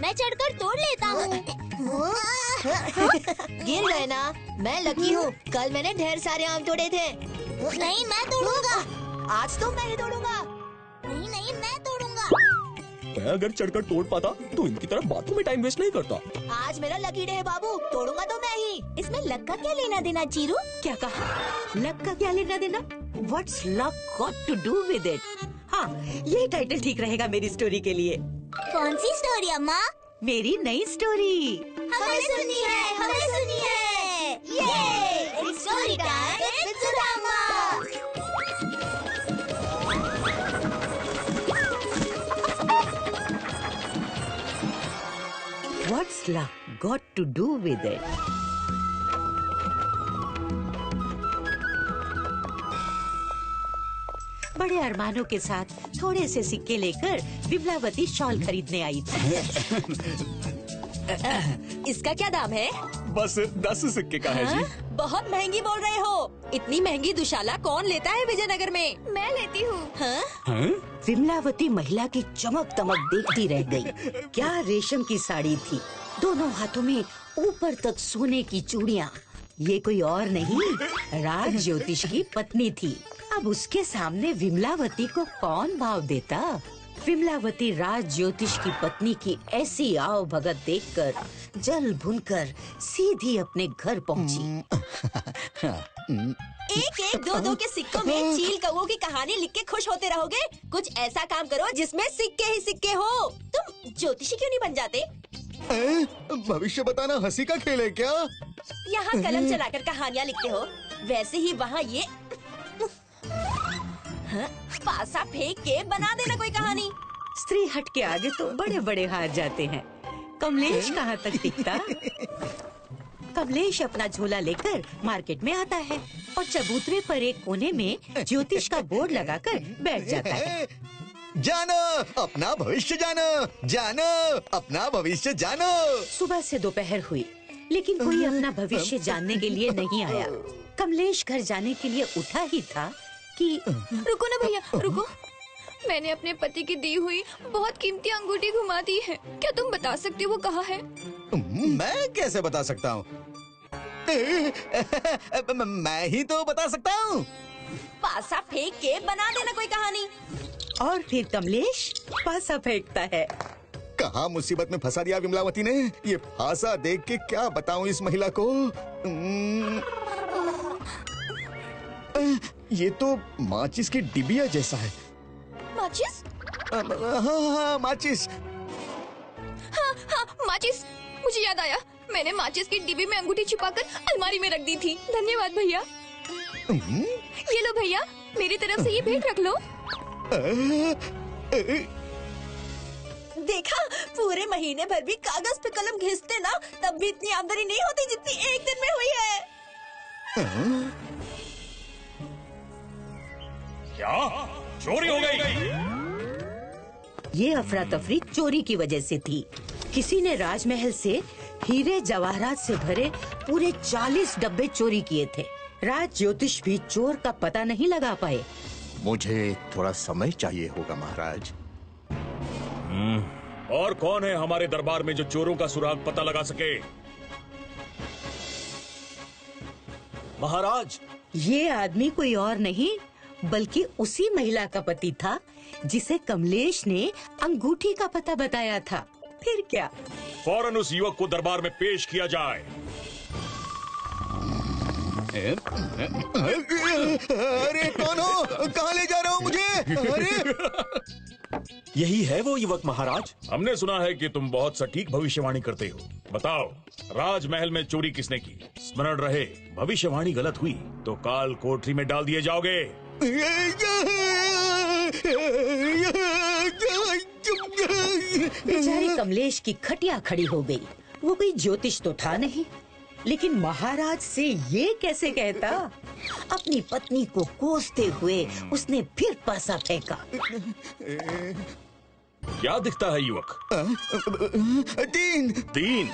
मैं चढ़कर तोड़ लेता हूँ। गिर गए ना? मैं लकी हूँ, कल मैंने ढेर सारे आम तोड़े थे। नहीं, मैं तोड़ूंगा। आज तो मैं ही तोड़ूंगा। नहीं नहीं, मैं तोड़ूंगा। मैं अगर चढ़कर तोड़ पाता तो इनकी तरह बातों में टाइम वेस्ट नहीं करता। आज मेरा लकी डे है बाबू, तोड़ूंगा तो मैं ही। इसमें लक का क्या लेना देना चीरू? क्या कहा? लक का क्या लेना देना? What's luck got to do with it? हाँ, ये टाइटल ठीक रहेगा मेरी स्टोरी के लिए। कौन सी स्टोरी अम्मा? मेरी नई स्टोरी। हमें सुननी है, हमें सुननी है। ये स्टोरी टाइम विद सुधा अम्मा। What's luck got to do with it? बड़े अरमानों के साथ थोड़े से सिक्के लेकर विमलावती शॉल खरीदने आई थी। इसका क्या दाम है? बस 10 सिक्के का है जी। बहुत महंगी बोल रहे हो। इतनी महंगी दुशाला कौन लेता है विजयनगर में? मैं लेती हूँ। हाँ? विमलावती महिला की चमक दमक देखती रह गई। क्या रेशम की साड़ी थी, दोनों हाथों में ऊपर तक सोने की चूड़ियाँ। ये कोई और नहीं, राज ज्योतिष की पत्नी थी। अब उसके सामने विमलावती को कौन भाव देता? विमलावती राज ज्योतिष की पत्नी की ऐसी आओ भगत देखकर जल भुनकर सीधी अपने घर पहुंची। एक एक दो दो के सिक्कों में चील कौओं की कहानी लिख के खुश होते रहोगे? कुछ ऐसा काम करो जिसमें सिक्के ही सिक्के हो। तुम ज्योतिषी क्यों नहीं बन जाते? भविष्य बताना हंसी का खेल है क्या? यहाँ कलम चलाकर कहानियाँ लिखते हो, वैसे ही वहाँ ये पासा फेंक के बना देना कोई कहानी। स्त्री हट के आगे तो बड़े बड़े हार जाते हैं। कमलेश कहाँ तक टिकता? कमलेश अपना झोला लेकर मार्केट में आता है और चबूतरे पर एक कोने में ज्योतिष का बोर्ड लगाकर बैठ जाता है। जानो अपना भविष्य, जानो जानो अपना भविष्य, जानो। सुबह से दोपहर हुई, लेकिन कोई अपना भविष्य जानने के लिए नहीं आया। कमलेश घर जाने के लिए उठा ही था कि रुको ना भैया, रुको। मैंने अपने पति की दी हुई बहुत कीमती अंगूठी घुमा दी है। क्या तुम बता सकते हो वो कहाँ है? मैं कैसे बता सकता हूँ? मैं ही तो बता सकता हूँ। पासा फेंक के बना देना कोई कहानी। और फिर कमलेश पासा फेंकता है। कहाँ मुसीबत में फंसा दिया विमलावती ने। ये फांसा देख के क्या बताऊँ इस महिला को। ये तो माचिस की डिबिया जैसा है। माचिस? हाँ, माचिस। हाँ, माचिस। मुझे याद आया, मैंने माचिस की डिब्बी में अंगूठी छुपाकर अलमारी में रख दी थी। धन्यवाद भैया। ये लो भैया, मेरी तरफ से ये भेंट रख लो। देखा, पूरे महीने भर भी कागज पे कलम घिसते ना, तब भी इतनी आमदनी नहीं होती जितनी एक दिन में हुई है। क्या चोरी हो गई? ये अफरा तफरी चोरी की वजह से थी। किसी ने राजमहल से हीरे जवाहरात से भरे पूरे 40 डब्बे चोरी किए थे। राज ज्योतिष भी चोर का पता नहीं लगा पाए। मुझे थोड़ा समय चाहिए होगा महाराज। और कौन है हमारे दरबार में जो चोरों का सुराग पता लगा सके? महाराज, ये आदमी कोई और नहीं बल्कि उसी महिला का पति था जिसे कमलेश ने अंगूठी का पता बताया था। फिर क्या? फौरन उस युवक को दरबार में पेश किया जाए। अरे कौन हो? कहाँ ले जा रहे हो मुझे? अरे यही है वो युवक महाराज। हमने सुना है कि तुम बहुत सटीक भविष्यवाणी करते हो। बताओ, राजमहल में चोरी किसने की? स्मरण रहे, भविष्यवाणी गलत हुई तो काल कोठरी में डाल दिए जाओगे। बेचारी कमलेश की खटिया खड़ी हो गई। वो कोई ज्योतिष तो था नहीं, लेकिन महाराज से ये कैसे कहता? अपनी पत्नी को कोसते हुए उसने फिर पासा फेंका। क्या दिखता है युवक? 3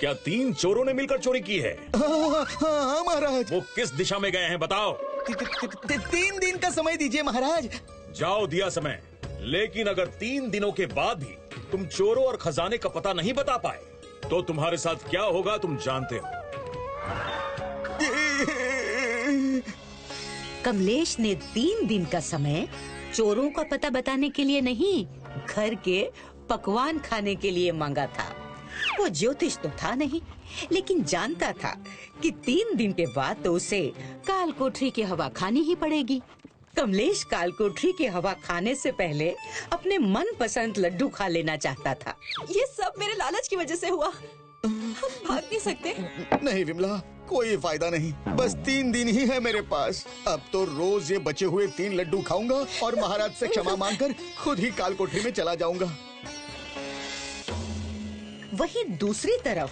क्या 3 चोरों ने मिलकर चोरी की है? हाँ महाराज। वो किस दिशा में गए हैं बताओ। 3 दिन का समय दीजिए महाराज। जाओ, दिया समय। लेकिन अगर 3 दिनों के बाद भी तुम चोरों और खजाने का पता नहीं बता पाए तो तुम्हारे साथ क्या होगा तुम जानते हो। कमलेश ने 3 दिन का समय चोरों का पता बताने के लिए नहीं, घर के पकवान खाने के लिए मांगा था। वो ज्योतिष तो था नहीं, लेकिन जानता था कि 3 दिन के बाद तो उसे काल कोठरी की हवा खानी ही पड़ेगी। कमलेश काल कोठरी की हवा खाने से पहले अपने मनपसंद लड्डू खा लेना चाहता था। ये सब मेरे लालच की वजह से हुआ। हम भाग नहीं सकते। नहीं विमला, कोई फायदा नहीं। बस 3 दिन ही है मेरे पास। अब तो रोज ये बचे हुए 3 लड्डू खाऊंगा और महाराज से क्षमा मांगकर खुद ही काल कोठरी में चला जाऊंगा। वहीं दूसरी तरफ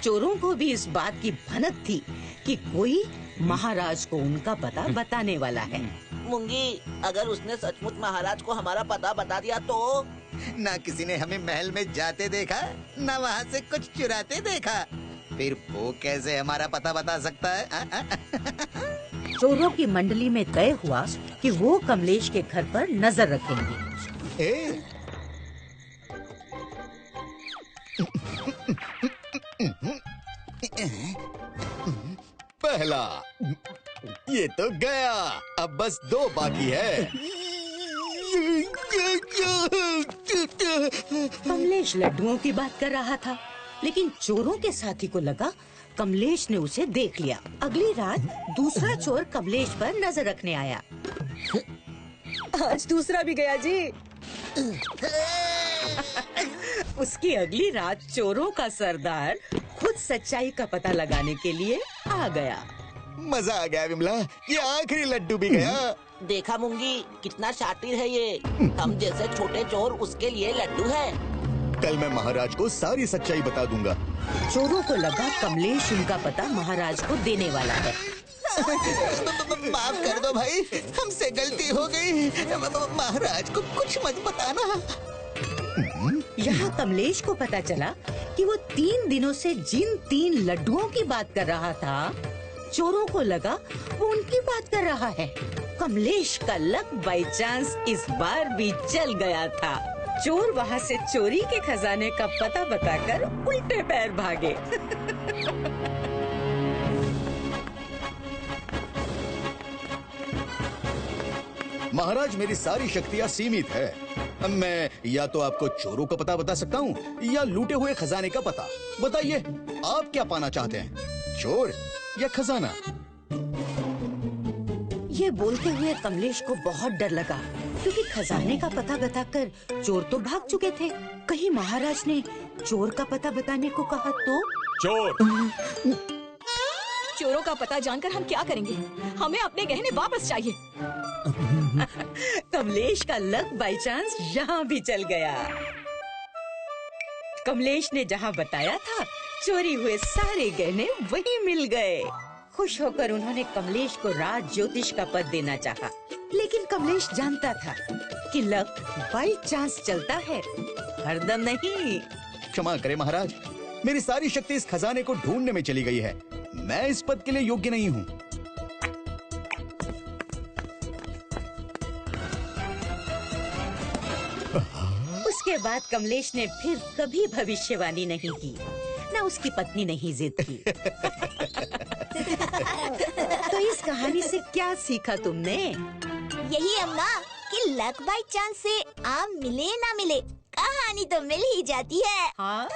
चोरों को भी इस बात की भनक थी कि कोई महाराज को उनका पता बताने वाला है। मूंगी, अगर उसने सचमुच महाराज को हमारा पता बता दिया तो? ना किसी ने हमें महल में जाते देखा, ना वहाँ से कुछ चुराते देखा, फिर वो कैसे हमारा पता बता सकता है? चोरों की मंडली में तय हुआ कि वो कमलेश के घर पर नजर रखेंगे। पहला, ये तो गया, अब बस 2 बाकी है। कमलेश लड्डुओं की बात कर रहा था, लेकिन चोरों के साथी को लगा कमलेश ने उसे देख लिया। अगली रात दूसरा चोर कमलेश पर नजर रखने आया। आज दूसरा भी गया जी। उसकी अगली रात चोरों का सरदार खुद सच्चाई का पता लगाने के लिए आ गया। मजा आ गया विमला, ये आखिरी लड्डू भी गया। देखा मूंगी, कितना शातिर है ये। हम जैसे छोटे चोर उसके लिए लड्डू है। कल मैं महाराज को सारी सच्चाई बता दूंगा। चोरों को लगा कमलेश उनका पता महाराज को देने वाला है। माफ कर दो भाई, हमसे गलती हो गई। महाराज को कुछ मत बताना। यहाँ कमलेश को पता चला कि वो 3 दिनों से जिन 3 लड्डुओं की बात कर रहा था, चोरों को लगा वो उनकी बात कर रहा है। कमलेश का लक बाई चांस इस बार भी चल गया था। चोर वहाँ से चोरी के खजाने का पता बताकर उल्टे पैर भागे। महाराज, मेरी सारी शक्तियाँ सीमित है। अब मैं या तो आपको चोरों का पता बता सकता हूँ या लूटे हुए खजाने का पता। बताइए, आप क्या पाना चाहते हैं, चोर या खजाना? ये बोलते हुए कमलेश को बहुत डर लगा, क्योंकि खजाने का पता बताकर चोर तो भाग चुके थे। कहीं महाराज ने चोर का पता बताने को कहा तो? चोर! चोरों का पता जानकर हम क्या करेंगे? हमें अपने गहने वापस चाहिए। कमलेश का लक बाई चांस यहाँ भी चल गया। कमलेश ने जहाँ बताया था, चोरी हुए सारे गहने वहीं मिल गए। खुश होकर उन्होंने कमलेश को राज ज्योतिष का पद देना चाहा, लेकिन कमलेश जानता था कि लक बाई चांस चलता है, हरदम नहीं। क्षमा करें महाराज, मेरी सारी शक्ति इस खजाने को ढूंढने में चली गई है। मैं इस पद के लिए योग्य नहीं हूँ। उसके बाद कमलेश ने फिर कभी भविष्यवाणी नहीं की, न उसकी पत्नी ने ही जिद की। तो इस कहानी से क्या सीखा तुमने? यही अम्मा कि लक बाई चांस से आम मिले ना मिले, कहानी तो मिल ही जाती है। हाँ।